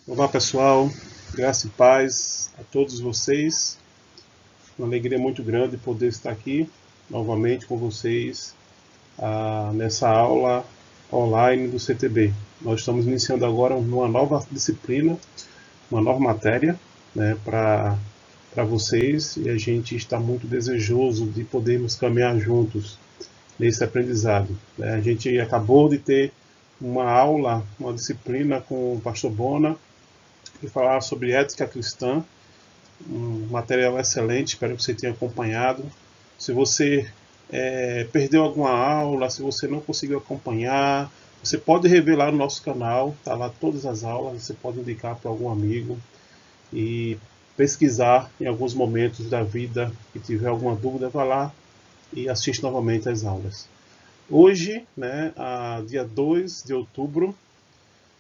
Olá pessoal, graça e paz a todos vocês. Uma alegria muito grande poder estar aqui novamente com vocês nessa aula online do CTB. Nós estamos iniciando agora uma nova disciplina, uma nova matéria, né, para vocês, e a gente está muito desejoso de podermos caminhar juntos nesse aprendizado, né? A gente acabou de ter uma aula, uma disciplina com o pastor Bona, que falava sobre ética cristã, um material excelente, espero que você tenha acompanhado. Se você perdeu alguma aula, se você não conseguiu acompanhar, você pode rever lá no nosso canal, tá lá todas as aulas, você pode indicar para algum amigo e pesquisar em alguns momentos da vida e tiver alguma dúvida, vá lá e assiste novamente as aulas. Hoje, né, dia 2 de outubro,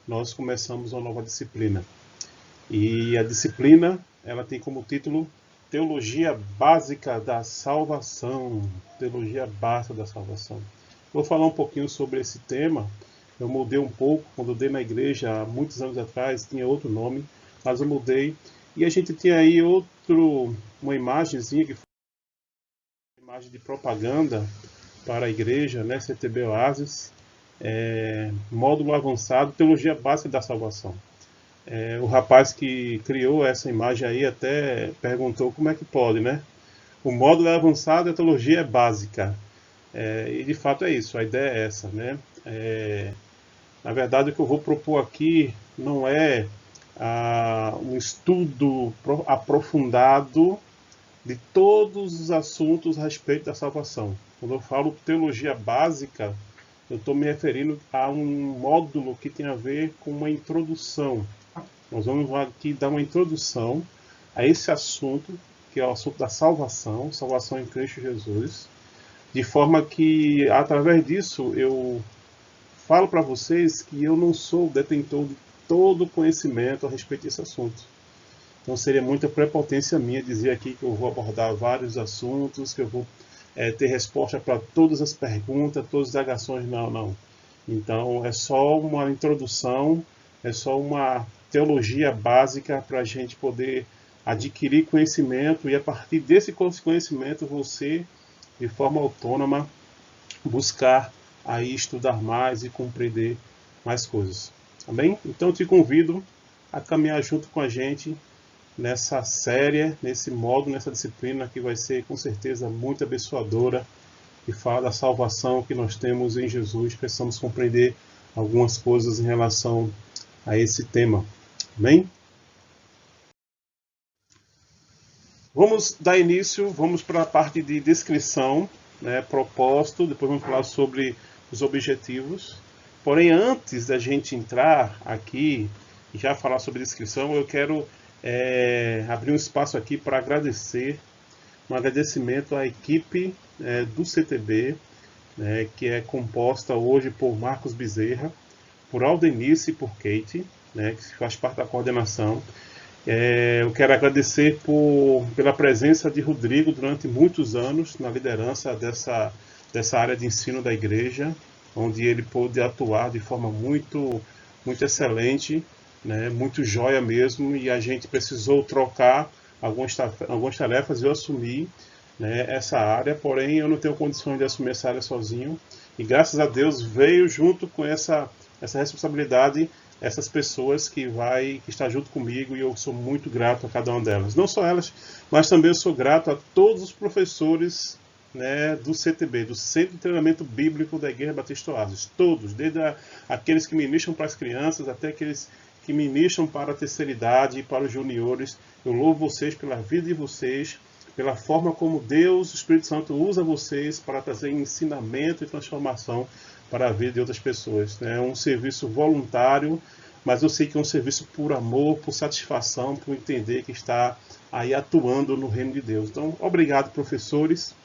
nós começamos uma nova disciplina. E a disciplina, ela tem como título Teologia Básica da Salvação. Teologia Básica da Salvação. Vou falar um pouquinho sobre esse tema. Eu mudei um pouco, quando eu dei na igreja há muitos anos atrás, tinha outro nome, mas eu mudei. E a gente tinha aí uma imagenzinha, que foi uma imagem de propaganda para a igreja, né, CTB Oasis, módulo avançado, Teologia Básica da Salvação. O rapaz que criou essa imagem aí até perguntou como é que pode, né? O módulo é avançado, a teologia é básica. E de fato é isso, a ideia é essa, né? Na verdade, o que eu vou propor aqui não é um estudo aprofundado de todos os assuntos a respeito da salvação. Quando eu falo teologia básica, eu estou me referindo a um módulo que tem a ver com uma introdução. Nós vamos aqui dar uma introdução a esse assunto, que é o assunto da salvação, salvação em Cristo Jesus, de forma que, através disso, eu falo para vocês que eu não sou detentor de todo o conhecimento a respeito desse assunto. Então seria muita prepotência minha dizer aqui que eu vou abordar vários assuntos, que eu vou ter resposta para todas as perguntas, todas as indagações. Não, não. Então é só uma introdução, é só uma teologia básica para a gente poder adquirir conhecimento e a partir desse conhecimento você, de forma autônoma, buscar aí estudar mais e compreender mais coisas. Tá bem? Então eu te convido a caminhar junto com a gente nessa série, nesse módulo, nessa disciplina que vai ser com certeza muito abençoadora e fala da salvação que nós temos em Jesus. Precisamos compreender algumas coisas em relação a esse tema. Amém? Vamos dar início, vamos para a parte de descrição, né, propósito, depois vamos falar sobre os objetivos. Porém, antes da gente entrar aqui e já falar sobre descrição, eu quero abrir um espaço aqui para agradecer, um agradecimento à equipe do CTB, né, que é composta hoje por Marcos Bezerra, por Aldenice e por Kate, né, que faz parte da coordenação. Eu quero agradecer pela presença de Rodrigo durante muitos anos na liderança dessa área de ensino da igreja, onde ele pôde atuar de forma muito, muito excelente, né, muito joia mesmo, e a gente precisou trocar algumas tarefas e eu assumi, né, essa área, porém eu não tenho condições de assumir essa área sozinho, e graças a Deus veio junto com essa responsabilidade essas pessoas que está junto comigo, e eu sou muito grato a cada uma delas. Não só elas, mas também eu sou grato a todos os professores, né, do CTB, do Centro de Treinamento Bíblico da Igreja Batista Oasis. Todos, desde aqueles que ministram para as crianças até aqueles que ministram para a terceira idade e para os juniores. Eu louvo vocês pela vida de vocês, pela forma como Deus, o Espírito Santo, usa vocês para trazer ensinamento e transformação para a vida de outras pessoas. É um serviço voluntário, mas eu sei que é um serviço por amor, por satisfação, por entender que está aí atuando no reino de Deus. Então, obrigado, professores.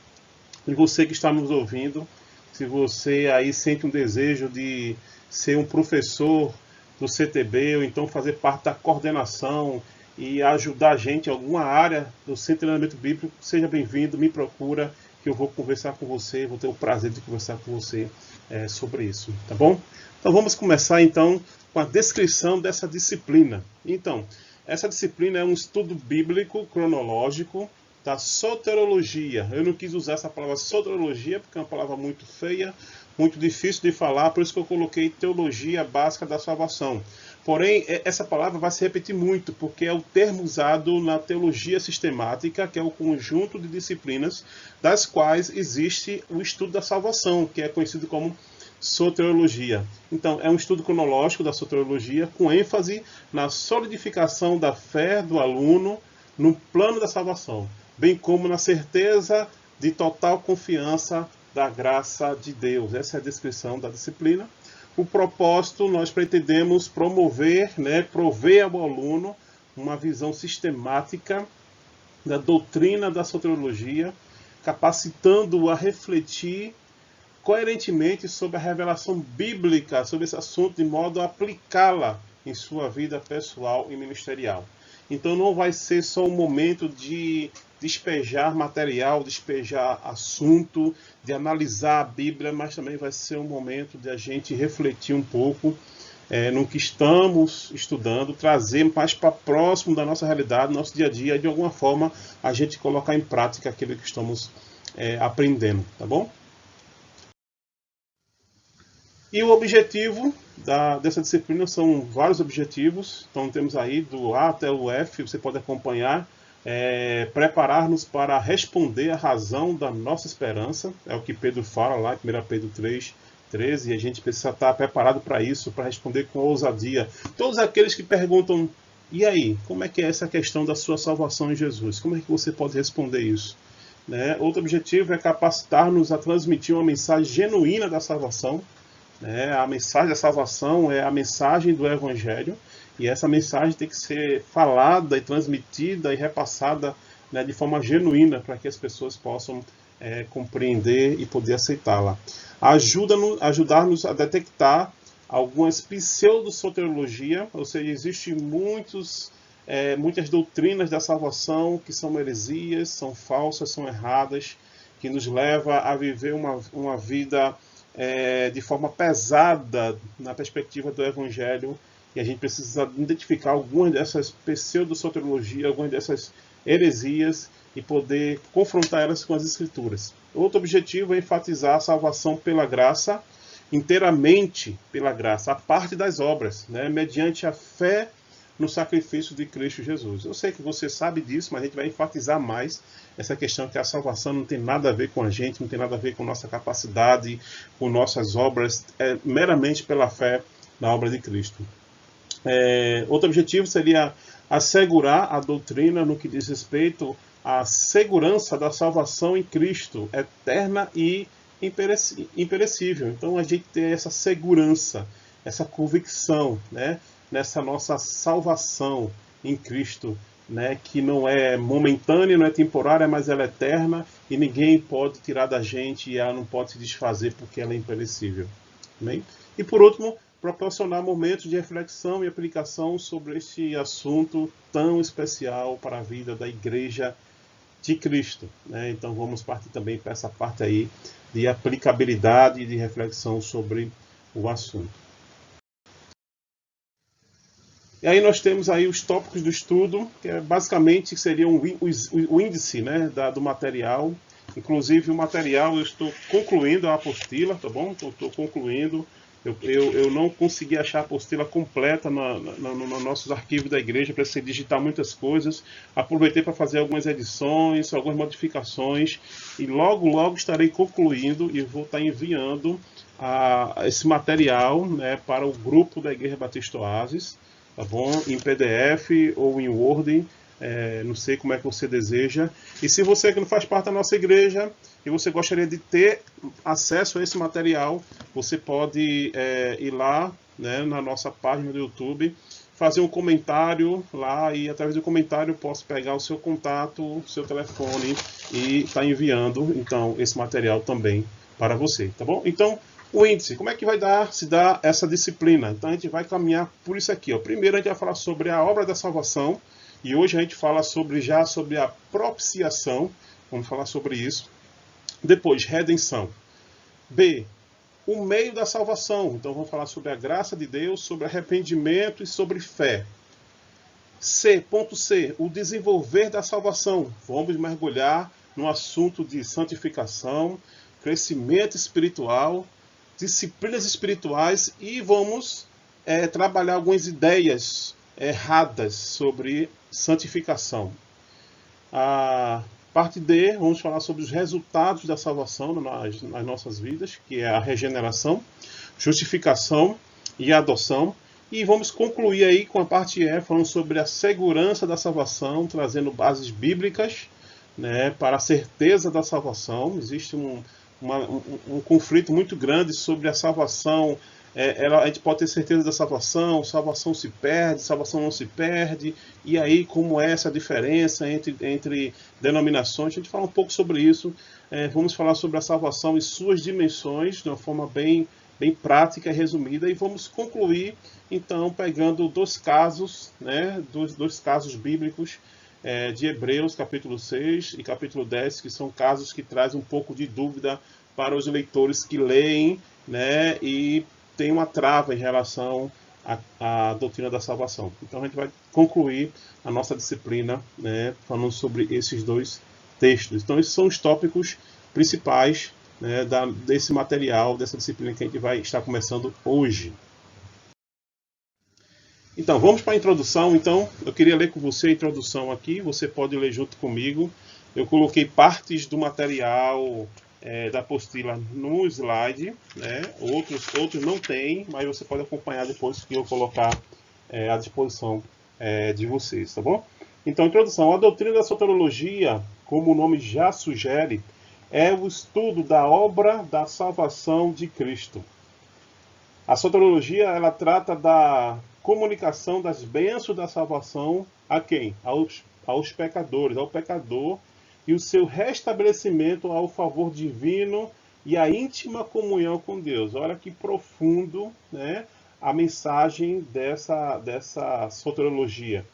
E você que está nos ouvindo, se você aí sente um desejo de ser um professor do CTB, ou então fazer parte da coordenação e ajudar a gente em alguma área do Centro de Treinamento Bíblico, seja bem-vindo, me procura, que eu vou conversar com você, vou ter o prazer de conversar com você sobre isso, tá bom? Então vamos começar então com a descrição dessa disciplina. Então, essa disciplina é um estudo bíblico cronológico da soteriologia. Eu não quis usar essa palavra soteriologia porque é uma palavra muito feia, muito difícil de falar, por isso que eu coloquei teologia básica da salvação. Porém, essa palavra vai se repetir muito, porque é o termo usado na teologia sistemática, que é o conjunto de disciplinas das quais existe o estudo da salvação, que é conhecido como soteriologia. Então, é um estudo cronológico da soteriologia, com ênfase na solidificação da fé do aluno no plano da salvação, bem como na certeza de total confiança da graça de Deus. Essa é a descrição da disciplina. O propósito, nós pretendemos promover, prover ao aluno uma visão sistemática da doutrina da soteriologia, capacitando-o a refletir coerentemente sobre a revelação bíblica sobre esse assunto, de modo a aplicá-la em sua vida pessoal e ministerial. Então não vai ser só um momento de despejar material, despejar assunto, de analisar a Bíblia, mas também vai ser um momento de a gente refletir um pouco no que estamos estudando, trazer mais para próximo da nossa realidade, nosso dia a dia, e de alguma forma a gente colocar em prática aquilo que estamos aprendendo, tá bom? E o objetivo dessa disciplina são vários objetivos. Então temos aí do A até o F, você pode acompanhar. Preparar-nos para responder à razão da nossa esperança. É o que Pedro fala lá em 1 Pedro 3:13. E a gente precisa estar preparado para isso, para responder com ousadia. Todos aqueles que perguntam, e aí, como é que é essa questão da sua salvação em Jesus? Como é que você pode responder isso? Outro objetivo é capacitar-nos a transmitir uma mensagem genuína da salvação. A mensagem da salvação é a mensagem do Evangelho, e essa mensagem tem que ser falada e transmitida e repassada de forma genuína, para que as pessoas possam compreender e poder aceitá-la. Ajudar-nos a detectar algumas pseudo-soteriologia, ou seja, existem muitas doutrinas da salvação que são heresias, são falsas, são erradas, que nos leva a viver uma vida de forma pesada na perspectiva do Evangelho, e a gente precisa identificar algumas dessas pseudo-soteriologia, algumas dessas heresias, e poder confrontar elas com as Escrituras. Outro objetivo é enfatizar a salvação pela graça, inteiramente pela graça, a parte das obras, mediante a fé no sacrifício de Cristo Jesus. Eu sei que você sabe disso, mas a gente vai enfatizar mais essa questão que a salvação não tem nada a ver com a gente, não tem nada a ver com nossa capacidade, com nossas obras, é meramente pela fé na obra de Cristo. Outro objetivo seria assegurar a doutrina no que diz respeito à segurança da salvação em Cristo, eterna e imperecível. Então a gente tem essa segurança, essa convicção, nessa nossa salvação em Cristo, que não é momentânea, não é temporária, mas ela é eterna, e ninguém pode tirar da gente, e ela não pode se desfazer porque ela é imperecível. Amém? E por último, proporcionar momentos de reflexão e aplicação sobre este assunto tão especial para a vida da Igreja de Cristo. Então vamos partir também para essa parte aí de aplicabilidade e de reflexão sobre o assunto. E aí nós temos aí os tópicos do estudo, que basicamente seriam o índice do material. Inclusive o material eu estou concluindo a apostila, tá bom? Estou concluindo. Eu não consegui achar a apostila completa nos nossos arquivos da igreja, precisei digitar muitas coisas. Aproveitei para fazer algumas edições, algumas modificações, e logo estarei concluindo e vou estar enviando esse material para o grupo da Igreja Batista Oasis, tá bom? Em PDF ou em Word, não sei como é que você deseja. E se você que não faz parte da nossa igreja e você gostaria de ter acesso a esse material, você pode ir lá na nossa página do YouTube, fazer um comentário lá, e através do comentário eu posso pegar o seu contato, o seu telefone, e estar enviando então esse material também para você, tá bom? Então, o índice, como é que vai se dar essa disciplina? Então a gente vai caminhar por isso aqui. Primeiro a gente vai falar sobre a obra da salvação, e hoje a gente fala sobre a propiciação, vamos falar sobre isso. Depois, redenção. B, o meio da salvação. Então vamos falar sobre a graça de Deus, sobre arrependimento e sobre fé. Ponto C, o desenvolver da salvação. Vamos mergulhar no assunto de santificação, crescimento espiritual, disciplinas espirituais e vamos trabalhar algumas ideias erradas sobre santificação. A parte D, vamos falar sobre os resultados da salvação nas nossas vidas, que é a regeneração, justificação e adoção. E vamos concluir aí com a parte E, falando sobre a segurança da salvação, trazendo bases bíblicas, né, para a certeza da salvação. Existe um conflito muito grande sobre a salvação. A gente pode ter certeza da salvação, salvação se perde, salvação não se perde, e aí como é essa diferença entre denominações. A gente fala um pouco sobre isso. Vamos falar sobre a salvação e suas dimensões, de uma forma bem prática e resumida, e vamos concluir, então, pegando dois casos, né, dois casos bíblicos de Hebreus, capítulo 6 e capítulo 10, que são casos que trazem um pouco de dúvida para os leitores que leem, né, e tem uma trava em relação à doutrina da salvação. Então a gente vai concluir a nossa disciplina, né, falando sobre esses dois textos. Então esses são os tópicos principais, né, desse material, dessa disciplina que a gente vai estar começando hoje. Então vamos para a introdução. Então eu queria ler com você a introdução aqui, você pode ler junto comigo. Eu coloquei partes do material da apostila no slide, né? Outros não tem, mas você pode acompanhar depois que eu colocar à disposição de vocês, tá bom? Então, introdução. A doutrina da soteriologia, como o nome já sugere, é o estudo da obra da salvação de Cristo. A soteriologia, ela trata da comunicação das bênçãos da salvação a quem? Aos pecadores, ao pecador, e o seu restabelecimento ao favor divino e a íntima comunhão com Deus. Olha que profundo, né, a mensagem dessa soteriologia.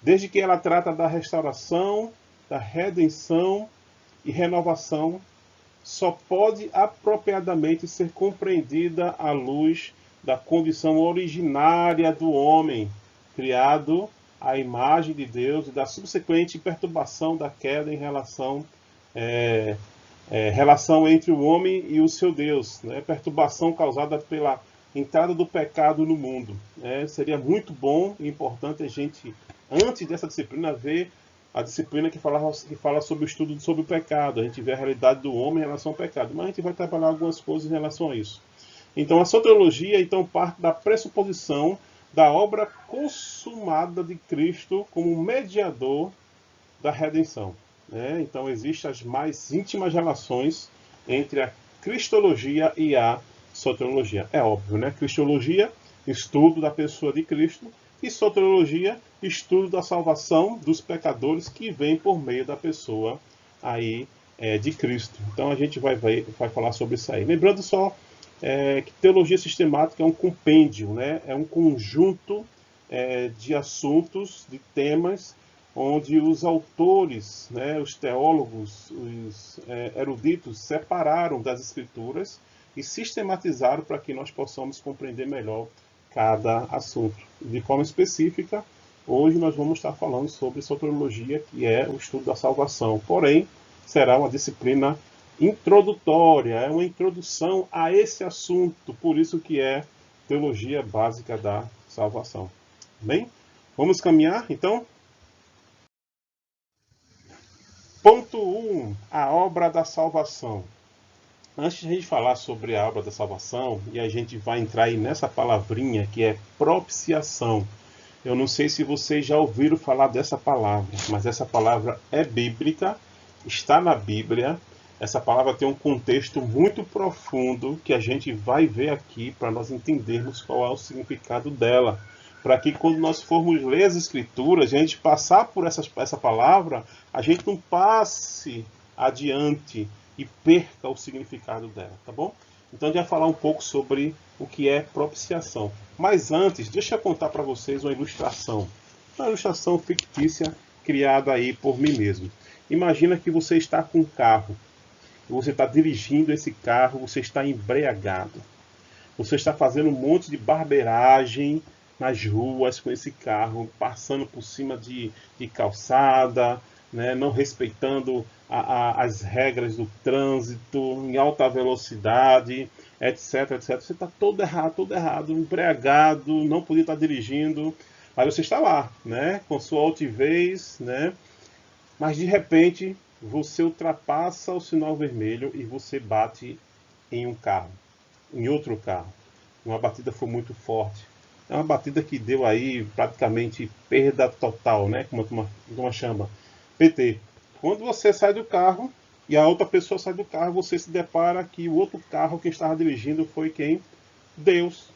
Desde que ela trata da restauração, da redenção e renovação, só pode apropriadamente ser compreendida à luz da condição originária do homem, criado à imagem de Deus, e da subsequente perturbação da queda em relação entre o homem e o seu Deus, né? Perturbação causada pela entrada do pecado no mundo. Seria muito bom e importante a gente, antes dessa disciplina, ver a disciplina que fala sobre o estudo sobre o pecado. A gente vê a realidade do homem em relação ao pecado, mas a gente vai trabalhar algumas coisas em relação a isso. Então a soteriologia parte da pressuposição da obra consumada de Cristo como mediador da redenção, né? Então existem as mais íntimas relações entre a cristologia e a soteriologia. É óbvio, né? Cristologia, estudo da pessoa de Cristo, e soteriologia, estudo da salvação dos pecadores que vem por meio da pessoa aí, de Cristo. Então a gente vai falar sobre isso aí. Lembrando só que teologia sistemática é um compêndio, né? É um conjunto de assuntos, de temas, onde os autores, né, os teólogos, os eruditos separaram das escrituras e sistematizaram para que nós possamos compreender melhor cada assunto. De forma específica, hoje nós vamos estar falando sobre soteriologia, que é o estudo da salvação. Porém, será uma disciplina introdutória, é uma introdução a esse assunto, por isso que é teologia básica da salvação. Bem, vamos caminhar então? Ponto 1, a obra da salvação. Antes de a gente falar sobre a obra da salvação, e a gente vai entrar aí nessa palavrinha que é propiciação. Eu não sei se vocês já ouviram falar dessa palavra, mas essa palavra é bíblica, está na Bíblia. Essa palavra tem um contexto muito profundo que a gente vai ver aqui para nós entendermos qual é o significado dela. Para que quando nós formos ler as Escrituras, a gente passar por essa palavra, a gente não passe adiante e perca o significado dela, tá bom? Então a gente vai falar um pouco sobre o que é propiciação. Mas antes, deixa eu contar para vocês uma ilustração fictícia criada aí por mim mesmo. Imagina que você está com um carro você está dirigindo esse carro, você está embriagado. Você está fazendo um monte de barbeiragem nas ruas com esse carro, passando por cima de calçada, né, não respeitando as regras do trânsito, em alta velocidade, etc, etc. Você está todo errado, embriagado, não podia estar dirigindo, mas você está lá, né, com sua altivez, né, mas de repente você ultrapassa o sinal vermelho e você bate em um carro, em outro carro. Uma batida foi muito forte. É uma batida que deu aí praticamente perda total, né? Como uma chama. PT. Quando você sai do carro e a outra pessoa sai do carro, você se depara que o outro carro que estava dirigindo foi quem? Deus.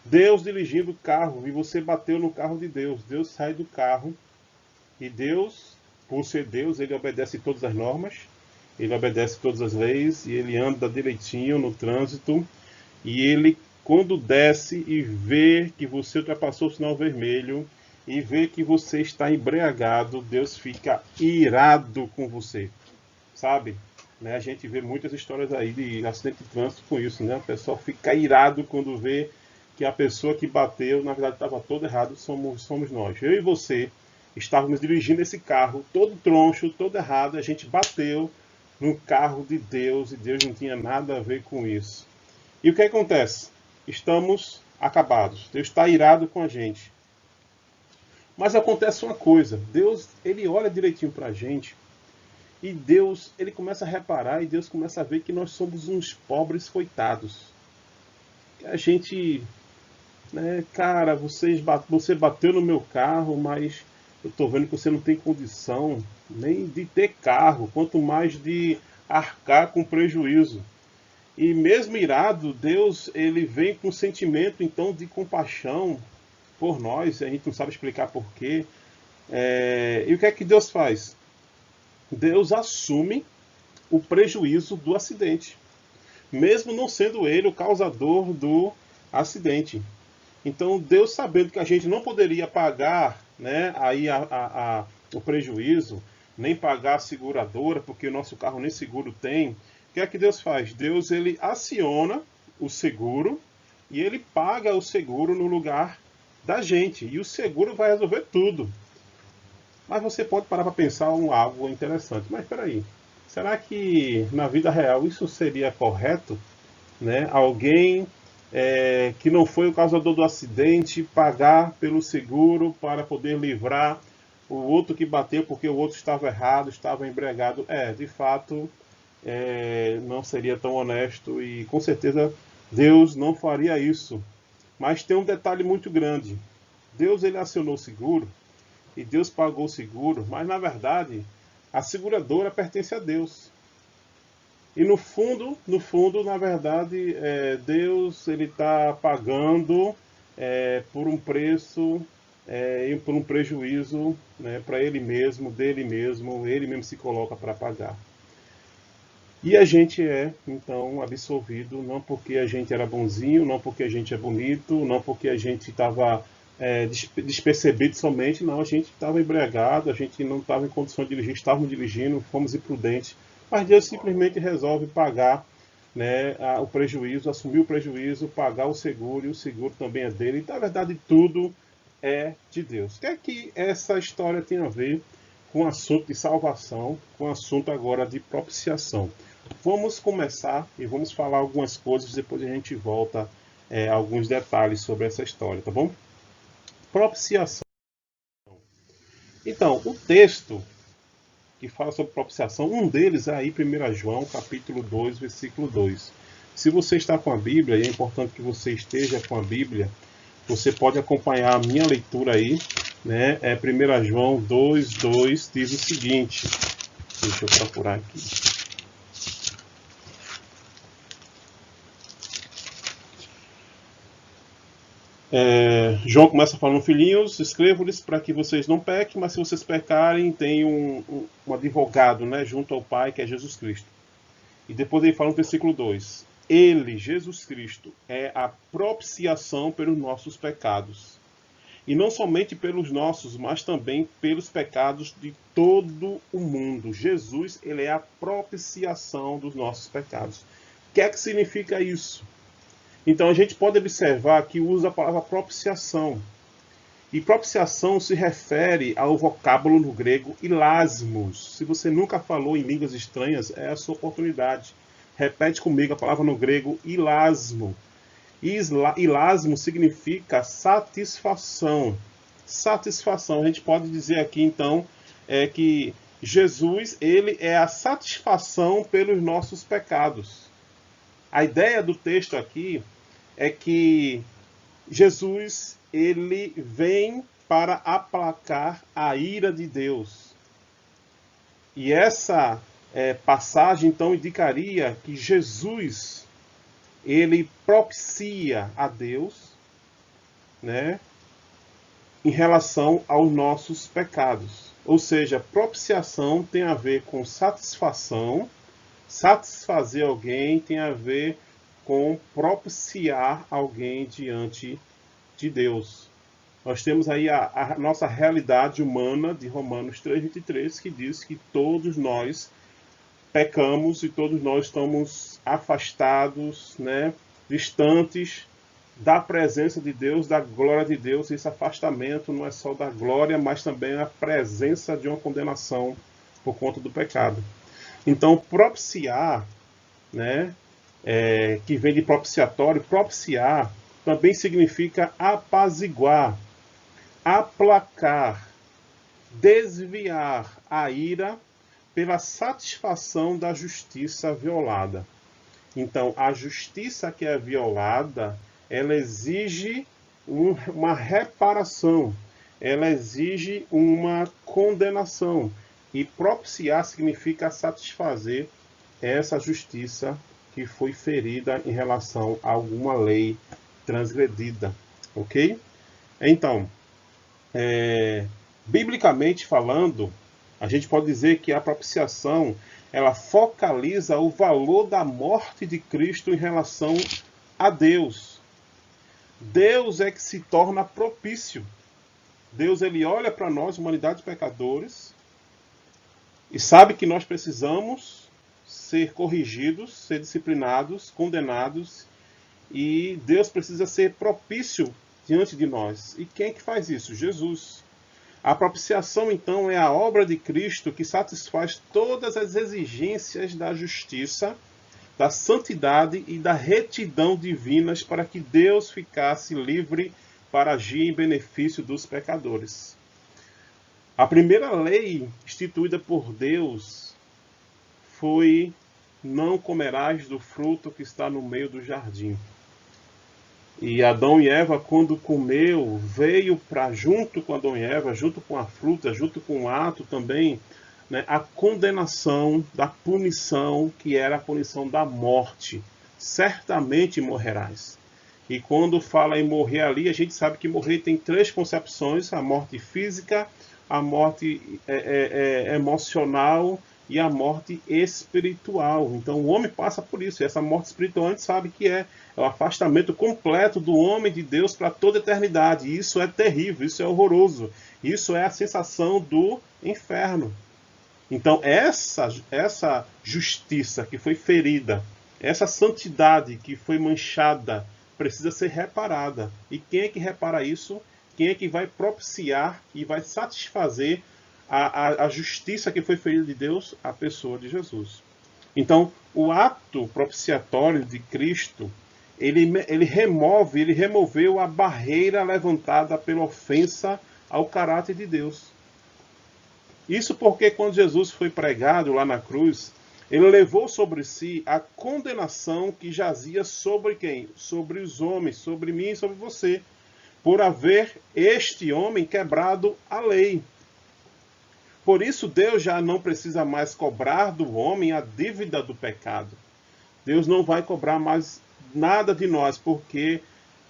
Deus dirigindo o carro e você bateu no carro de Deus. Deus sai do carro e Deus, por ser Deus, ele obedece todas as normas, ele obedece todas as leis e ele anda direitinho no trânsito. E ele, quando desce e vê que você ultrapassou o sinal vermelho e vê que você está embriagado, Deus fica irado com você, sabe? Né? A gente vê muitas histórias aí de acidente de trânsito com isso, né? O pessoal fica irado quando vê que a pessoa que bateu, na verdade, estava todo errado, somos nós. Eu e você estávamos dirigindo esse carro, todo troncho, todo errado, a gente bateu no carro de Deus e Deus não tinha nada a ver com isso. E o que acontece? Estamos acabados. Deus está irado com a gente. Mas acontece uma coisa. Deus, ele olha direitinho para a gente. E Deus, ele começa a reparar. E Deus começa a ver que nós somos uns pobres coitados. A gente, né, cara, você bateu no meu carro, mas eu estou vendo que você não tem condição nem de ter carro. Quanto mais de arcar com prejuízo. E mesmo irado, Deus, ele vem com um sentimento então de compaixão por nós, a gente não sabe explicar porquê. E o que é que Deus faz? Deus assume o prejuízo do acidente, mesmo não sendo ele o causador do acidente. Então Deus, sabendo que a gente não poderia pagar, né, aí o prejuízo, nem pagar a seguradora, porque o nosso carro nem seguro tem, o que é que Deus faz? Deus, ele aciona o seguro e ele paga o seguro no lugar da gente. E o seguro vai resolver tudo. Mas você pode parar para pensar algo interessante. Mas espera aí, será que na vida real isso seria correto? Né? Alguém que não foi o causador do acidente pagar pelo seguro para poder livrar o outro que bateu porque o outro estava errado, estava embriagado. De fato, não seria tão honesto e com certeza Deus não faria isso. Mas tem um detalhe muito grande. Deus, ele acionou o seguro e Deus pagou o seguro, mas na verdade a seguradora pertence a Deus. E no fundo, na verdade, Deus, ele está pagando por um preço e por um prejuízo, né, para ele mesmo ele mesmo se coloca para pagar. E a gente então, absolvido, não porque a gente era bonzinho, não porque a gente é bonito, não porque a gente estava despercebido somente, não, a gente estava embriagado, a gente não estava em condição de dirigir, estávamos dirigindo, fomos imprudentes, mas Deus simplesmente resolve pagar, né, o prejuízo, assumir o prejuízo, pagar o seguro, e o seguro também é dele, então, na verdade, tudo é de Deus. O que é que essa história tem a ver com o assunto de salvação, com o assunto agora de propiciação? Vamos começar e vamos falar algumas coisas, depois a gente volta a alguns detalhes sobre essa história, tá bom? Propiciação. Então, o texto que fala sobre propiciação, um deles é aí 1 João, capítulo 2, versículo 2. Se você está com a Bíblia, e é importante que você esteja com a Bíblia, você pode acompanhar a minha leitura aí, né? 1 João 2, 2 diz o seguinte, deixa eu procurar aqui. João começa falando: filhinhos, escrevo-lhes para que vocês não pequem, mas se vocês pecarem, tem um advogado, né, junto ao Pai, que é Jesus Cristo. E depois ele fala no versículo 2: ele, Jesus Cristo, é a propiciação pelos nossos pecados. E não somente pelos nossos, mas também pelos pecados de todo o mundo. Jesus, ele é a propiciação dos nossos pecados. O que é que significa isso? Então a gente pode observar que usa a palavra propiciação. E propiciação se refere ao vocábulo no grego ilasmos. Se você nunca falou em línguas estranhas, é a sua oportunidade. Repete comigo a palavra no grego ilasmo. Ilasmo significa satisfação. Satisfação. A gente pode dizer aqui então que Jesus, ele é a satisfação pelos nossos pecados. A ideia do texto aqui é que Jesus, ele vem para aplacar a ira de Deus. E essa passagem, então, indicaria que Jesus, ele propicia a Deus, né, em relação aos nossos pecados. Ou seja, propiciação tem a ver com satisfação, satisfazer alguém tem a ver com propiciar alguém diante de Deus. Nós temos aí a nossa realidade humana de Romanos 3,23, que diz que todos nós pecamos e todos nós estamos afastados, né, distantes da presença de Deus, da glória de Deus. Esse afastamento não é só da glória, mas também a presença de uma condenação por conta do pecado. Então, propiciar, né, que vem de propiciatório, propiciar também significa apaziguar, aplacar, desviar a ira pela satisfação da justiça violada. Então, a justiça que é violada, ela exige uma reparação, ela exige uma condenação. E propiciar significa satisfazer essa justiça que foi ferida em relação a alguma lei transgredida, ok? Então, biblicamente falando, a gente pode dizer que a propiciação, ela focaliza o valor da morte de Cristo em relação a Deus. Deus é que se torna propício. Deus, ele olha para nós, humanidade pecadores, e sabe que nós precisamos ser corrigidos, ser disciplinados, condenados, e Deus precisa ser propício diante de nós. E quem é que faz isso? Jesus. A propiciação, então, é a obra de Cristo que satisfaz todas as exigências da justiça, da santidade e da retidão divinas para que Deus ficasse livre para agir em benefício dos pecadores. A primeira lei instituída por Deus foi: não comerás do fruto que está no meio do jardim. E Adão e Eva, quando comeu, veio para junto com Adão e Eva, junto com a fruta, junto com o ato também, né, a condenação da punição, que era a punição da morte. Certamente morrerás. E quando fala em morrer ali, a gente sabe que morrer tem três concepções: a morte física, a morte emocional e a morte espiritual. Então o homem passa por isso. E essa morte espiritual a gente sabe que é o afastamento completo do homem de Deus para toda a eternidade. E isso é terrível, isso é horroroso. Isso é a sensação do inferno. Então essa justiça que foi ferida, essa santidade que foi manchada, precisa ser reparada. E quem é que repara isso? Quem é que vai propiciar e vai satisfazer a justiça que foi ferida de Deus? A pessoa de Jesus. Então, o ato propiciatório de Cristo, ele removeu a barreira levantada pela ofensa ao caráter de Deus. Isso porque quando Jesus foi pregado lá na cruz, ele levou sobre si a condenação que jazia sobre quem? Sobre os homens, sobre mim e sobre você, por haver este homem quebrado a lei. Por isso Deus já não precisa mais cobrar do homem a dívida do pecado. Deus não vai cobrar mais nada de nós, porque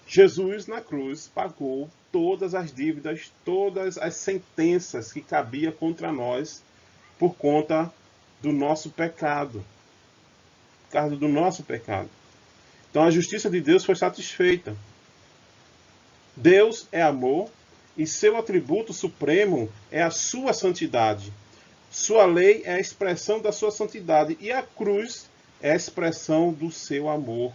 Jesus na cruz pagou todas as dívidas, todas as sentenças que cabia contra nós por conta do nosso pecado. Por causa do nosso pecado. Então a justiça de Deus foi satisfeita. Deus é amor e seu atributo supremo é a sua santidade. Sua lei é a expressão da sua santidade e a cruz é a expressão do seu amor.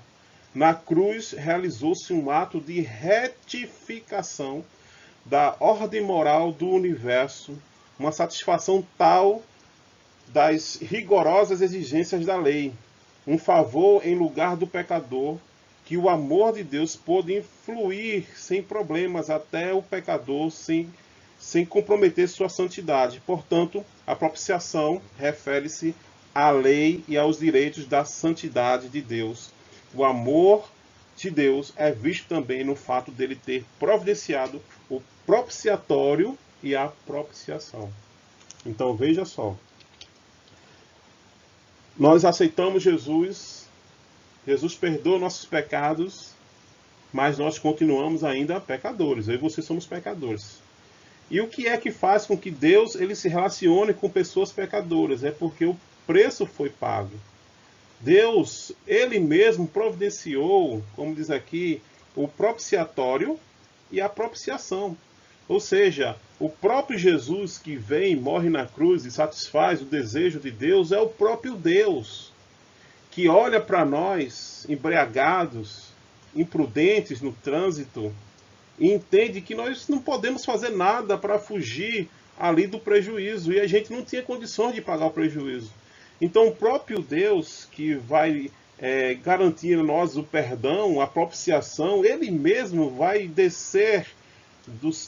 Na cruz realizou-se um ato de retificação da ordem moral do universo, uma satisfação tal das rigorosas exigências da lei, um favor em lugar do pecador, que o amor de Deus pôde influir sem problemas até o pecador, sem comprometer sua santidade. Portanto, a propiciação refere-se à lei e aos direitos da santidade de Deus. O amor de Deus é visto também no fato dele ter providenciado o propiciatório e a propiciação. Então veja só. Nós aceitamos Jesus, Jesus perdoa nossos pecados, mas nós continuamos ainda pecadores. Eu e você somos pecadores. E o que é que faz com que Deus ele se relacione com pessoas pecadoras? É porque o preço foi pago. Deus, ele mesmo providenciou, como diz aqui, o propiciatório e a propiciação. Ou seja, o próprio Jesus que vem, morre na cruz e satisfaz o desejo de Deus, é o próprio Deus que olha para nós, embriagados, imprudentes no trânsito, e entende que nós não podemos fazer nada para fugir ali do prejuízo, e a gente não tinha condições de pagar o prejuízo. Então o próprio Deus que vai garantir a nós o perdão, a propiciação, ele mesmo vai descer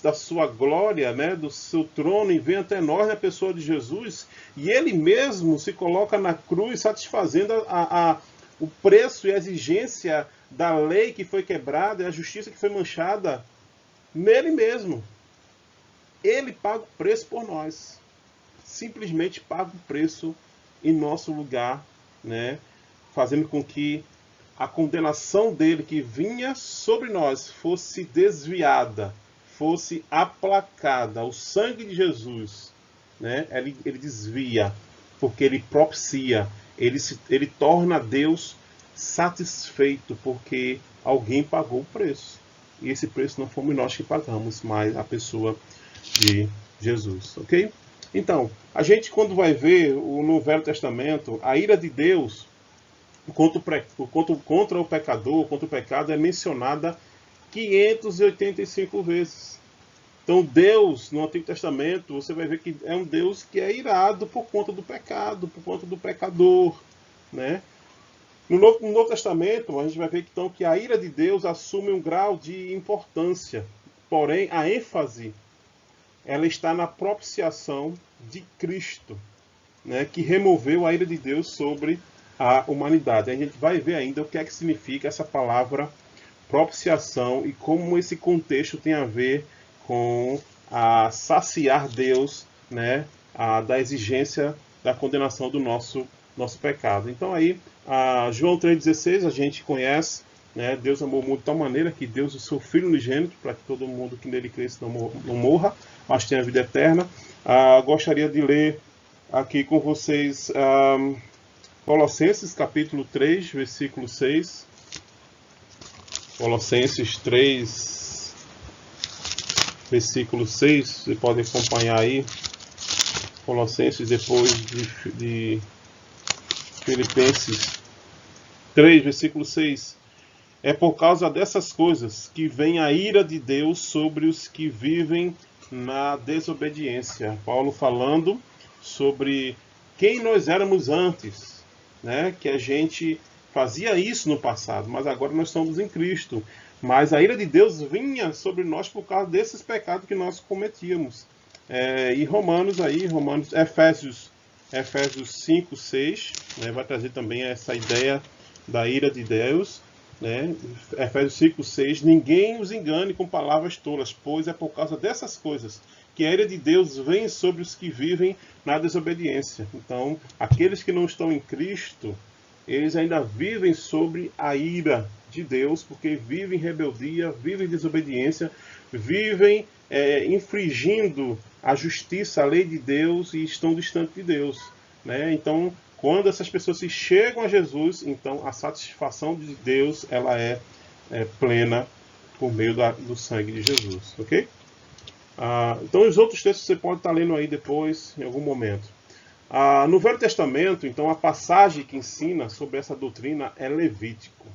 da sua glória, né, do seu trono, e vem até nós na pessoa de Jesus, e ele mesmo se coloca na cruz satisfazendo o preço e a exigência da lei que foi quebrada e a justiça que foi manchada nele mesmo. Ele paga o preço por nós. Simplesmente paga o preço em nosso lugar, né? Fazendo com que a condenação dele que vinha sobre nós fosse desviada, fosse aplacada. O sangue de Jesus, né? Ele desvia, porque ele propicia, ele torna Deus satisfeito, porque alguém pagou o preço. E esse preço não fomos nós que pagamos, mas a pessoa de Jesus, ok? Então, a gente quando vai ver no Velho Testamento, a ira de Deus contra o pecador, contra o pecado, é mencionada 585 vezes. Então Deus, no Antigo Testamento, você vai ver que é um Deus que é irado por conta do pecado, por conta do pecador, né? No Novo Testamento, a gente vai ver então, que a ira de Deus assume um grau de importância. Porém, a ênfase ela está na propiciação de Cristo, né, que removeu a ira de Deus sobre a humanidade. A gente vai ver ainda o que é que significa essa palavra propiciação e como esse contexto tem a ver com a saciar Deus, né, da exigência da condenação do nosso pecado. Então aí, João 3,16 a gente conhece, né, Deus amou o mundo de tal maneira que Deus o seu Filho unigênito, para que todo mundo que nele cresça não morra, mas tenha a vida eterna. Gostaria de ler aqui com vocês Colossenses capítulo 3, versículo 6. Colossenses 3, versículo 6, você pode acompanhar aí. Colossenses depois de Filipenses 3, versículo 6. É por causa dessas coisas que vem a ira de Deus sobre os que vivem na desobediência. Paulo falando sobre quem nós éramos antes, né? Que a gente fazia isso no passado, mas agora nós somos em Cristo. Mas a ira de Deus vinha sobre nós por causa desses pecados que nós cometíamos. E Efésios 5, 6, né, vai trazer também essa ideia da ira de Deus. Né? Efésios 5, 6, ninguém os engane com palavras tolas, pois é por causa dessas coisas que a ira de Deus vem sobre os que vivem na desobediência. Então, aqueles que não estão em Cristo, eles ainda vivem sobre a ira de Deus, porque vivem em rebeldia, vivem em desobediência, vivem infringindo a justiça, a lei de Deus, e estão distantes de Deus. Né? Então, quando essas pessoas se chegam a Jesus, então a satisfação de Deus ela é plena por meio do sangue de Jesus. Ok? Então os outros textos você pode estar lendo aí depois, em algum momento. No Velho Testamento, então, a passagem que ensina sobre essa doutrina é Levítico.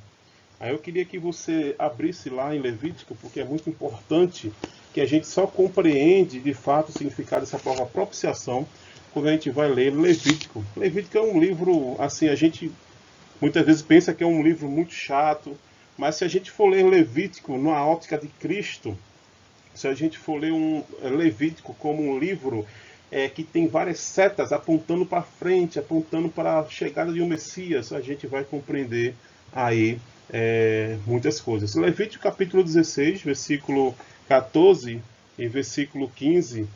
Aí eu queria que você abrisse lá em Levítico, porque é muito importante que a gente só compreende de fato o significado dessa palavra propiciação quando a gente vai ler Levítico. Levítico é um livro, assim, a gente muitas vezes pensa que é um livro muito chato, mas se a gente for ler Levítico na ótica de Cristo, se a gente for ler um Levítico como um livro que tem várias setas apontando para frente, apontando para a chegada de um Messias, a gente vai compreender aí muitas coisas. Levítico capítulo 16, versículo 14 e versículo 15,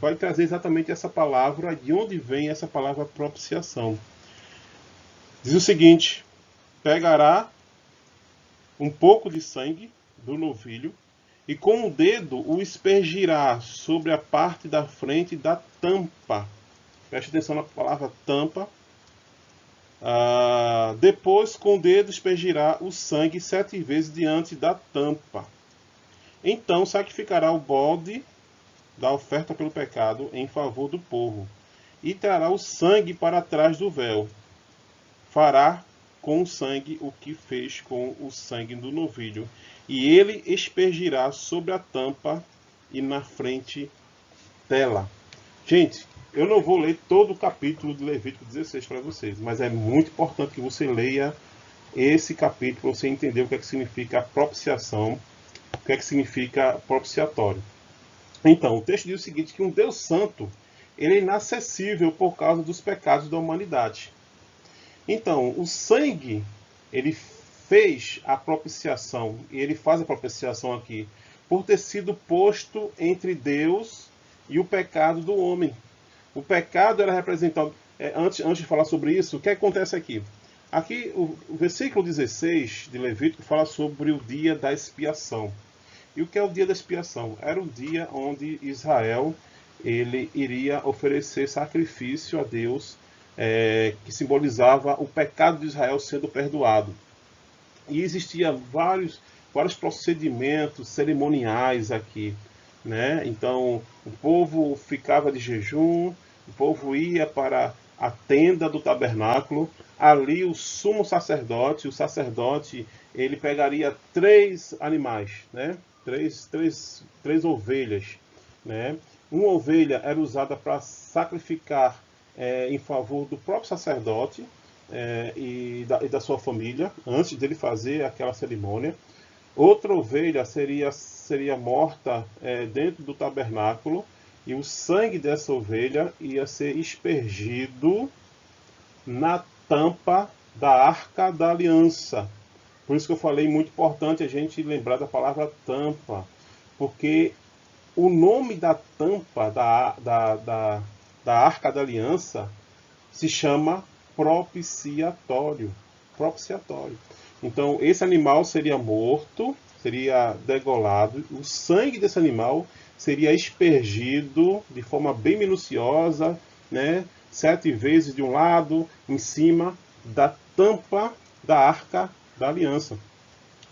vai trazer exatamente essa palavra, de onde vem essa palavra propiciação. Diz o seguinte: pegará um pouco de sangue do novilho e com o dedo o aspergirá sobre a parte da frente da tampa. Preste atenção na palavra tampa. Depois com o dedo aspergirá o sangue 7 vezes diante da tampa. Então sacrificará o bode da oferta pelo pecado em favor do povo e trará o sangue para trás do véu. Fará com o sangue o que fez com o sangue do novilho, e ele aspergirá sobre a tampa e na frente dela. Gente, eu não vou ler todo o capítulo de Levítico 16 para vocês, mas é muito importante que você leia esse capítulo para você entender o que é que significa propiciação, o que é que significa propiciatório. Então, o texto diz o seguinte, que um Deus santo, ele é inacessível por causa dos pecados da humanidade. Então, o sangue, ele fez a propiciação, e ele faz a propiciação aqui, por ter sido posto entre Deus e o pecado do homem. O pecado era representado... Antes de falar sobre isso, o que acontece aqui? Aqui, o versículo 16 de Levítico fala sobre o dia da expiação. E o que é o dia da expiação? Era o dia onde Israel ele iria oferecer sacrifício a Deus, que simbolizava o pecado de Israel sendo perdoado. E existia vários procedimentos cerimoniais aqui, né? Então, o povo ficava de jejum, o povo ia para a tenda do tabernáculo, ali o sumo sacerdote, ele pegaria 3 animais, né? Três ovelhas, né? Uma ovelha era usada para sacrificar em favor do próprio sacerdote e da sua família, antes dele fazer aquela cerimônia. Outra ovelha seria morta dentro do tabernáculo, e o sangue dessa ovelha ia ser aspergido na tampa da Arca da Aliança. Por isso que eu falei, muito importante a gente lembrar da palavra tampa, porque o nome da tampa da Arca da Aliança se chama propiciatório. Propiciatório. Então, esse animal seria morto, seria degolado, o sangue desse animal seria aspergido de forma bem minuciosa, né? 7 vezes de um lado, em cima da tampa da Arca da Aliança.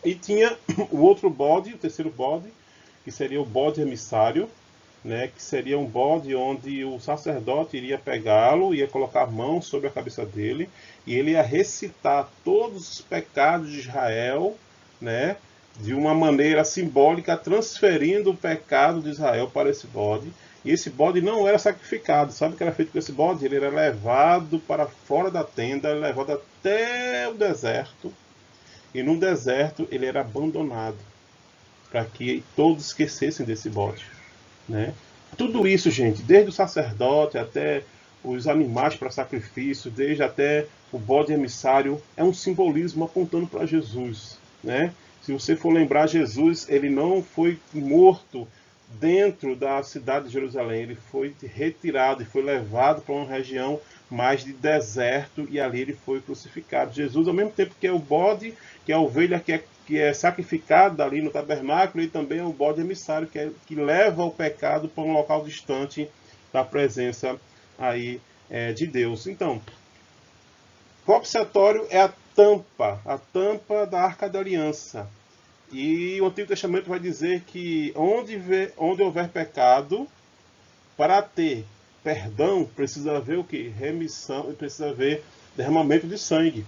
E tinha o outro bode, o terceiro bode, que seria o bode emissário, né, que seria um bode onde o sacerdote iria pegá-lo, ia colocar a mão sobre a cabeça dele, e ele ia recitar todos os pecados de Israel, né, de uma maneira simbólica, transferindo o pecado de Israel para esse bode. E esse bode não era sacrificado. Sabe o que era feito com esse bode? Ele era levado para fora da tenda, levado até o deserto, e no deserto ele era abandonado, para que todos esquecessem desse bode, né? Tudo isso, gente, desde o sacerdote até os animais para sacrifício, desde até o bode emissário, é um simbolismo apontando para Jesus, né? Se você for lembrar, Jesus, ele não foi morto dentro da cidade de Jerusalém, ele foi retirado e foi levado para uma região mais de deserto, e ali ele foi crucificado. Jesus, ao mesmo tempo que é o bode, que é a ovelha que é sacrificada ali no tabernáculo, e também é o bode emissário que leva o pecado para um local distante da presença aí de Deus. Então, propiciatório é a tampa da Arca da Aliança. E o Antigo Testamento vai dizer que onde houver pecado, para ter perdão, precisa haver o quê? Remissão, precisa haver derramamento de sangue.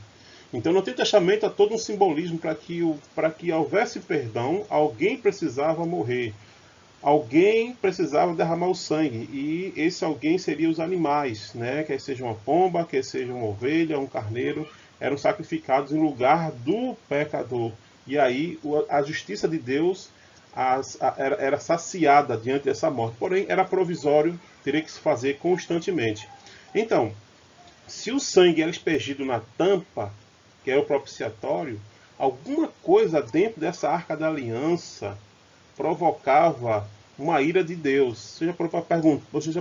Então no Antigo Testamento há todo um simbolismo para que houvesse perdão, alguém precisava morrer. Alguém precisava derramar o sangue, e esse alguém seria os animais, né? Quer seja uma pomba, quer seja uma ovelha, um carneiro, eram sacrificados em lugar do pecador. E aí a justiça de Deus era saciada diante dessa morte. Porém, era provisório, teria que se fazer constantemente. Então, se o sangue era aspergido na tampa, que é o propiciatório, alguma coisa dentro dessa arca da aliança provocava uma ira de Deus. Você já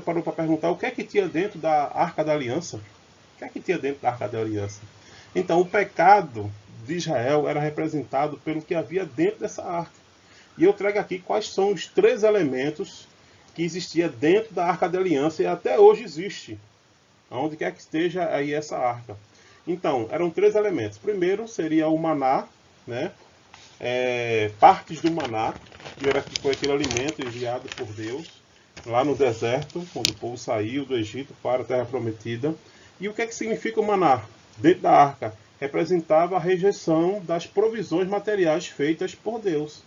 parou para perguntar o que é que tinha dentro da arca da aliança? O que é que tinha dentro da arca da aliança? Então, o pecado de Israel era representado pelo que havia dentro dessa arca. E eu trago aqui quais são os 3 elementos que existia dentro da arca da aliança e até hoje existe, aonde quer que esteja aí essa arca. Então, eram 3 elementos. Primeiro seria o maná, né? Partes do maná, que foi aquele alimento enviado por Deus lá no deserto, quando o povo saiu do Egito para a Terra Prometida. E o que é que significa o maná? Dentro da arca, representava a rejeição das provisões materiais feitas por Deus.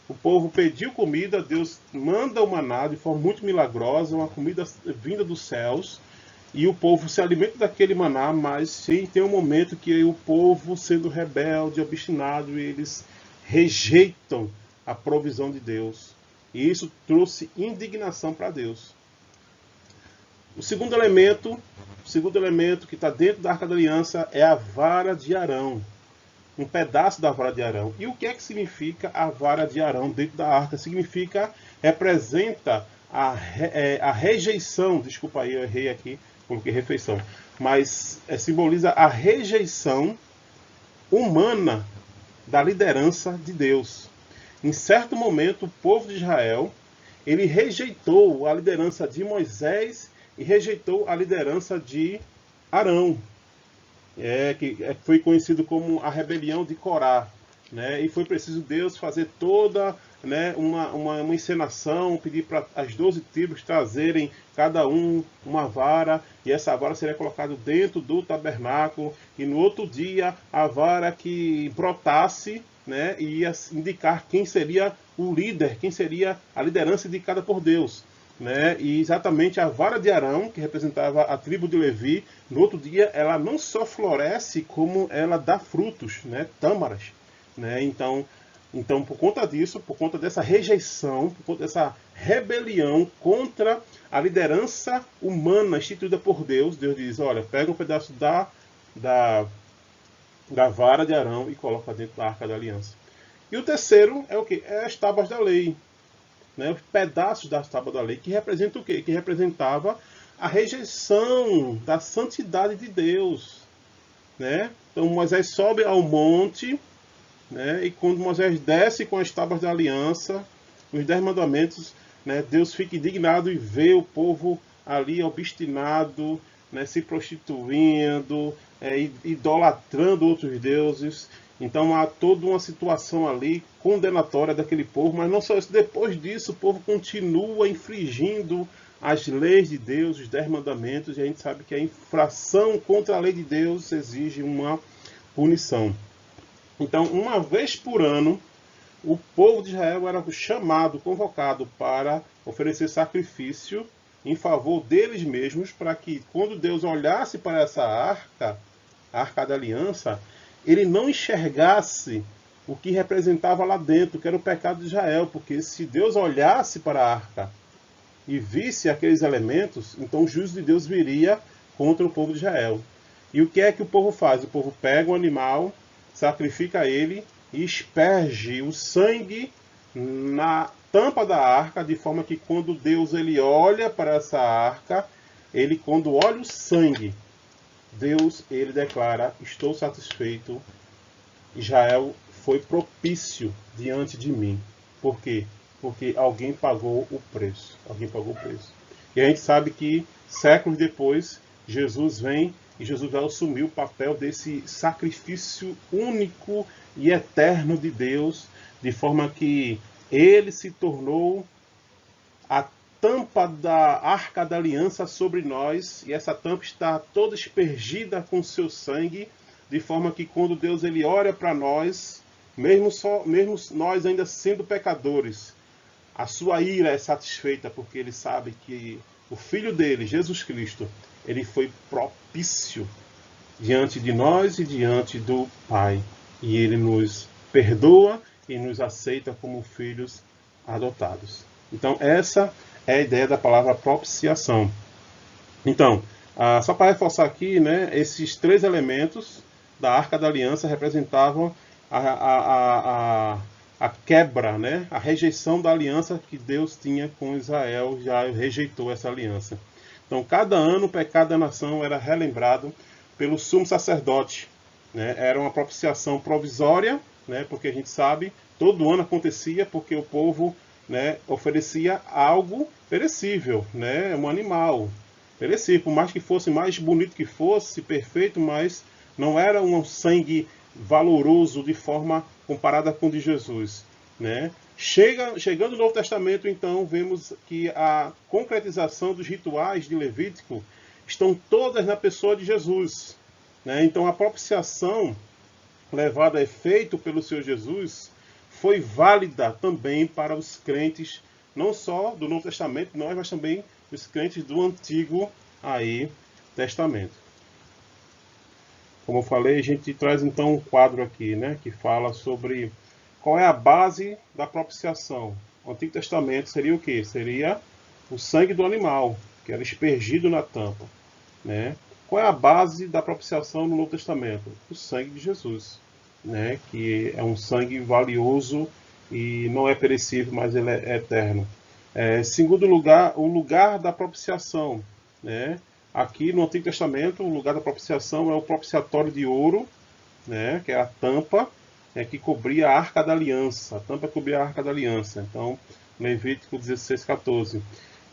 O povo pediu comida, Deus manda o maná de forma muito milagrosa, uma comida vinda dos céus, e o povo se alimenta daquele maná, mas sim, tem um momento que o povo, sendo rebelde, obstinado, eles rejeitam a provisão de Deus. E isso trouxe indignação para Deus. O segundo elemento que está dentro da Arca da Aliança é a vara de Arão. Um pedaço da vara de Arão. E o que é que significa a vara de Arão dentro da arca? Representa a rejeição, desculpa aí, eu errei aqui, coloquei refeição, mas simboliza a rejeição humana da liderança de Deus. Em certo momento, o povo de Israel, ele rejeitou a liderança de Moisés e rejeitou a liderança de Arão, que foi conhecido como a rebelião de Corá, né? E foi preciso Deus fazer toda, né, uma encenação, pedir para as 12 tribos trazerem cada uma vara, e essa vara seria colocada dentro do tabernáculo, e no outro dia a vara que brotasse, né, ia indicar quem seria o líder, quem seria a liderança indicada por Deus. Né? E exatamente a vara de Arão, que representava a tribo de Levi, no outro dia ela não só floresce, como ela dá frutos, né? Tâmaras. Né? Então, por conta disso, por conta dessa rejeição, por conta dessa rebelião contra a liderança humana instituída por Deus, Deus diz, olha, pega um pedaço da vara de Arão e coloca dentro da Arca da Aliança. E o terceiro é o quê? É as tábuas da lei. Né, os pedaços das tábuas da lei, que representa o quê? Que representava a rejeição da santidade de Deus. Né? Então Moisés sobe ao monte, né, e quando Moisés desce com as tábuas da aliança, os 10 mandamentos, né, Deus fica indignado e vê o povo ali obstinado, né, se prostituindo, idolatrando outros deuses. Então há toda uma situação ali condenatória daquele povo, mas não só isso, depois disso o povo continua infringindo as leis de Deus, os 10 mandamentos, e a gente sabe que a infração contra a lei de Deus exige uma punição. Então, uma vez por ano, o povo de Israel era chamado, convocado para oferecer sacrifício em favor deles mesmos, para que quando Deus olhasse para essa arca, a Arca da Aliança, ele não enxergasse o que representava lá dentro, que era o pecado de Israel, porque se Deus olhasse para a arca e visse aqueles elementos, então o juízo de Deus viria contra o povo de Israel. E o que é que o povo faz? O povo pega um animal, sacrifica ele e asperge o sangue na tampa da arca, de forma que quando Deus ele olha para essa arca, quando olha o sangue, Deus, ele declara, estou satisfeito, Israel foi propício diante de mim. Por quê? Porque alguém pagou o preço. Alguém pagou o preço. E a gente sabe que, séculos depois, Jesus vem e Jesus vai assumir o papel desse sacrifício único e eterno de Deus, de forma que ele se tornou a tampa da Arca da Aliança sobre nós, e essa tampa está toda aspergida com seu sangue, de forma que quando Deus ele olha para nós, mesmo nós ainda sendo pecadores, a sua ira é satisfeita, porque ele sabe que o Filho dele, Jesus Cristo, ele foi propício diante de nós e diante do Pai. E ele nos perdoa e nos aceita como filhos adotados. Então, essa é a ideia da palavra propiciação. Então, só para reforçar aqui, né, esses três elementos da Arca da Aliança representavam a quebra, né, a rejeição da aliança que Deus tinha com Israel, já rejeitou essa aliança. Então, cada ano o pecado da nação era relembrado pelo sumo sacerdote, né? Era uma propiciação provisória, né, porque a gente sabe, todo ano acontecia porque o povo, né, oferecia algo perecível, né, um animal perecível, por mais que fosse mais bonito que fosse, perfeito, mas não era um sangue valoroso de forma comparada com o de Jesus, né? Chegando no Novo Testamento, então, vemos que a concretização dos rituais de Levítico estão todas na pessoa de Jesus, né? Então, a propiciação levada a efeito pelo Senhor Jesus foi válida também para os crentes, não só do Novo Testamento, mas também os crentes do Antigo Testamento. Como eu falei, a gente traz então um quadro aqui, né, que fala sobre qual é a base da propiciação. O Antigo Testamento seria o quê? Seria o sangue do animal, que era aspergido na tampa, né? Qual é a base da propiciação no Novo Testamento? O sangue de Jesus, né, que é um sangue valioso e não é perecível, mas ele é eterno. Segundo lugar, o lugar da propiciação, né? Aqui no Antigo Testamento, o lugar da propiciação é o propiciatório de ouro, né, que é a tampa, que cobria a Arca da Aliança. A tampa cobria a Arca da Aliança. Então, Levítico 16:14.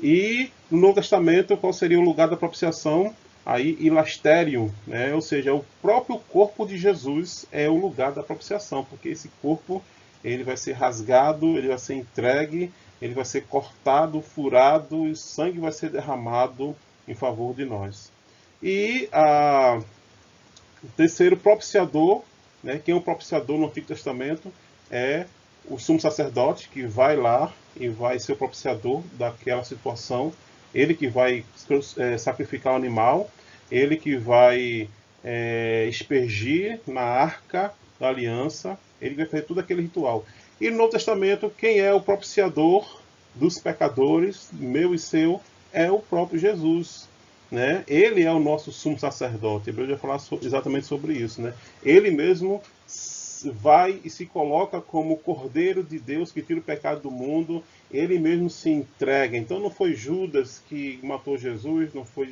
E no Novo Testamento, qual seria o lugar da propiciação? Aí, ilastérium, né? Ou seja, o próprio corpo de Jesus é o lugar da propiciação, porque esse corpo ele vai ser rasgado, ele vai ser entregue, ele vai ser cortado, furado, e sangue vai ser derramado em favor de nós. E o terceiro propiciador, né, quem é o propiciador no Antigo Testamento é o sumo sacerdote, que vai lá e vai ser o propiciador daquela situação. Ele que vai sacrificar o animal, ele que vai aspergir na Arca da Aliança, ele vai fazer todo aquele ritual. E no Novo Testamento, quem é o propiciador dos pecadores, meu e seu, é o próprio Jesus, né? Ele é o nosso sumo sacerdote. Eu já falar exatamente sobre isso, né? Ele mesmo vai e se coloca como o Cordeiro de Deus que tira o pecado do mundo. Ele mesmo se entrega. Então não foi Judas que matou Jesus, não foi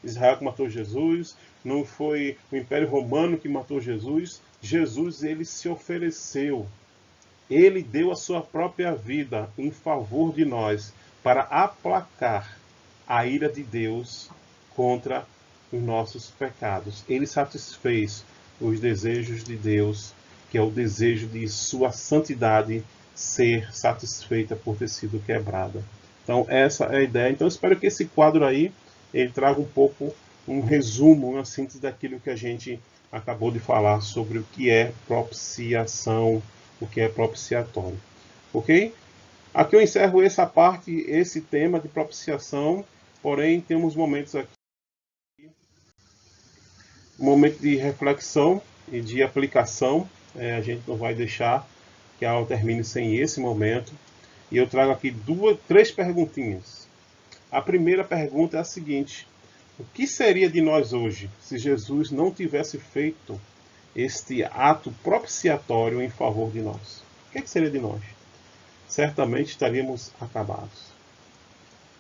Israel que matou Jesus, não foi o Império Romano que matou Jesus. Jesus, ele se ofereceu. Ele deu a sua própria vida em favor de nós para aplacar a ira de Deus contra os nossos pecados. Ele satisfez os desejos de Deus, que é o desejo de sua santidade ser satisfeita por ter sido quebrada. Então essa é a ideia. Então espero que esse quadro aí ele traga um pouco um resumo, uma síntese daquilo que a gente acabou de falar sobre o que é propiciação, o que é propiciatório. Ok? Aqui eu encerro essa parte, esse tema de propiciação, porém temos momentos aqui, um momento de reflexão e de aplicação. A gente não vai deixar que a aula termine sem esse momento. E eu trago aqui três perguntinhas. A primeira pergunta é a seguinte: o que seria de nós hoje se Jesus não tivesse feito este ato propiciatório em favor de nós? O que seria de nós? Certamente estaríamos acabados.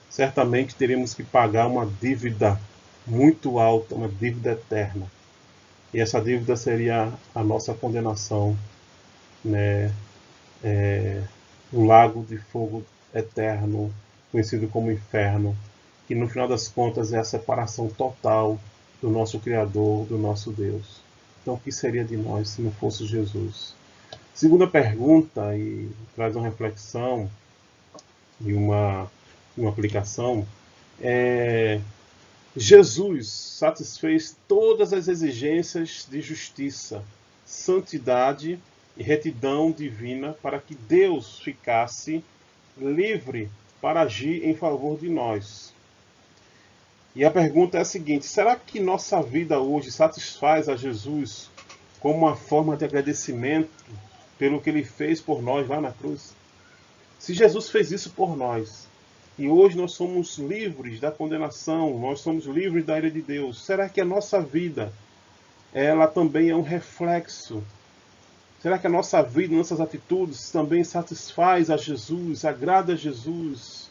Certamente teríamos que pagar uma dívida muito alta, uma dívida eterna. E essa dívida seria a nossa condenação, né, no lago de fogo eterno, conhecido como inferno, que no final das contas é a separação total do nosso Criador, do nosso Deus. Então o que seria de nós se não fosse Jesus? Segunda pergunta, e traz uma reflexão e uma aplicação, Jesus satisfez todas as exigências de justiça, santidade e retidão divina para que Deus ficasse livre para agir em favor de nós. E a pergunta é a seguinte: será que nossa vida hoje satisfaz a Jesus como uma forma de agradecimento pelo que ele fez por nós lá na cruz? Se Jesus fez isso por nós, e hoje nós somos livres da condenação, nós somos livres da ira de Deus, será que a nossa vida, ela também é um reflexo? Será que a nossa vida, nossas atitudes também satisfaz a Jesus, agrada a Jesus,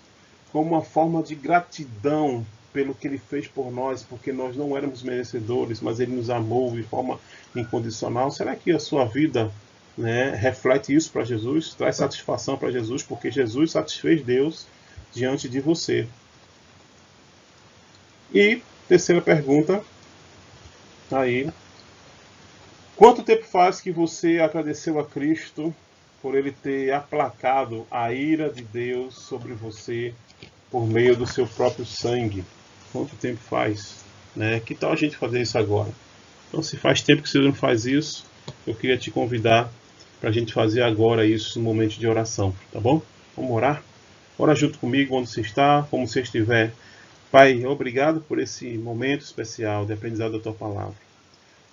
como uma forma de gratidão pelo que ele fez por nós, porque nós não éramos merecedores, mas ele nos amou de forma incondicional? Será que a sua vida, reflete isso para Jesus, traz satisfação para Jesus, porque Jesus satisfez Deus diante de você? E terceira pergunta, aí: quanto tempo faz que você agradeceu a Cristo por ele ter aplacado a ira de Deus sobre você por meio do seu próprio sangue? Quanto tempo faz? Que tal a gente fazer isso agora? Então, se faz tempo que você não faz isso, eu queria te convidar para a gente fazer agora isso no momento de oração, tá bom? Vamos orar? Ora junto comigo onde você está, como você estiver. Pai, obrigado por esse momento especial de aprendizado da Tua Palavra.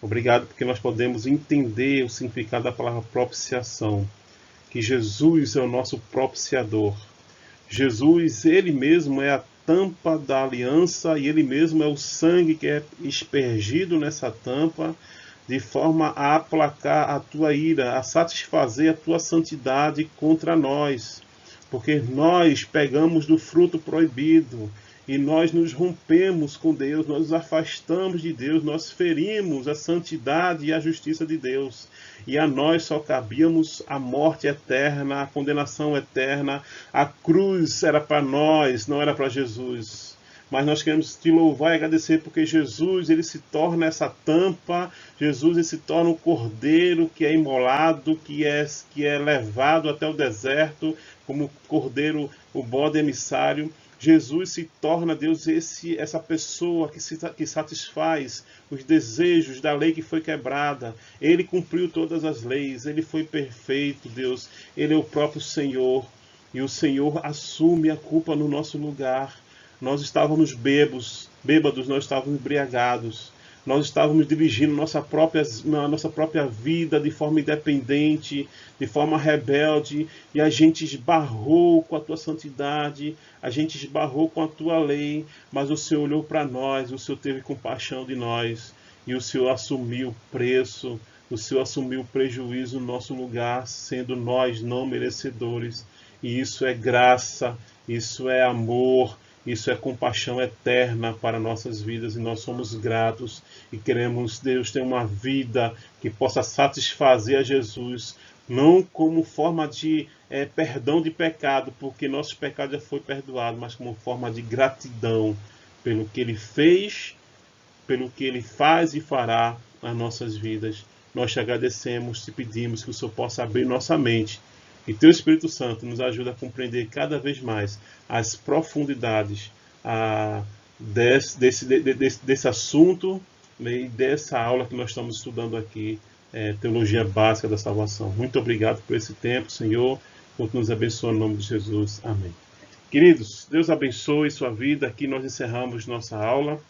Obrigado porque nós podemos entender o significado da palavra propiciação, que Jesus é o nosso propiciador. Jesus, Ele mesmo é a tampa da aliança e Ele mesmo é o sangue que é aspergido nessa tampa, de forma a aplacar a Tua ira, a satisfazer a Tua santidade contra nós. Porque nós pegamos do fruto proibido e nós nos rompemos com Deus, nós nos afastamos de Deus, nós ferimos a santidade e a justiça de Deus. E a nós só cabíamos a morte eterna, a condenação eterna. A cruz era para nós, não era para Jesus. Mas nós queremos te louvar e agradecer porque Jesus, ele se torna essa tampa, Jesus, ele se torna o cordeiro que é imolado, que é levado até o deserto, como cordeiro, o bode emissário. Jesus se torna, Deus, essa pessoa que satisfaz os desejos da lei que foi quebrada. Ele cumpriu todas as leis, ele foi perfeito, Deus. Ele é o próprio Senhor. E o Senhor assume a culpa no nosso lugar. Nós estávamos bêbados, nós estávamos embriagados. Nós estávamos dirigindo nossa própria vida de forma independente, de forma rebelde, e a gente esbarrou com a Tua santidade, a gente esbarrou com a Tua lei, mas o Senhor olhou para nós, o Senhor teve compaixão de nós, e o Senhor assumiu o preço, o Senhor assumiu o prejuízo no nosso lugar, sendo nós não merecedores. E isso é graça, isso é amor, isso é compaixão eterna para nossas vidas, e nós somos gratos e queremos, Deus, ter uma vida que possa satisfazer a Jesus, não como forma de perdão de pecado, porque nosso pecado já foi perdoado, mas como forma de gratidão pelo que Ele fez, pelo que Ele faz e fará nas nossas vidas. Nós te agradecemos, te pedimos que o Senhor possa abrir nossa mente, e Teu Espírito Santo nos ajuda a compreender cada vez mais as profundidades desse assunto, e dessa aula que nós estamos estudando aqui, Teologia Básica da Salvação. Muito obrigado por esse tempo, Senhor. Continue nos abençoe no nome de Jesus. Amém. Queridos, Deus abençoe sua vida. Aqui nós encerramos nossa aula.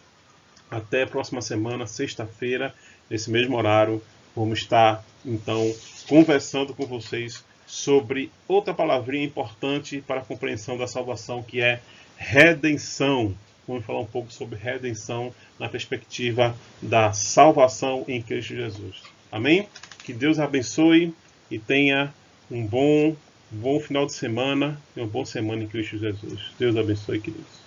Até a próxima semana, sexta-feira, nesse mesmo horário, vamos estar, então, conversando com vocês sobre outra palavrinha importante para a compreensão da salvação, que é redenção. Vamos falar um pouco sobre redenção na perspectiva da salvação em Cristo Jesus. Amém? Que Deus abençoe e tenha um bom final de semana e uma boa semana em Cristo Jesus. Deus abençoe, queridos.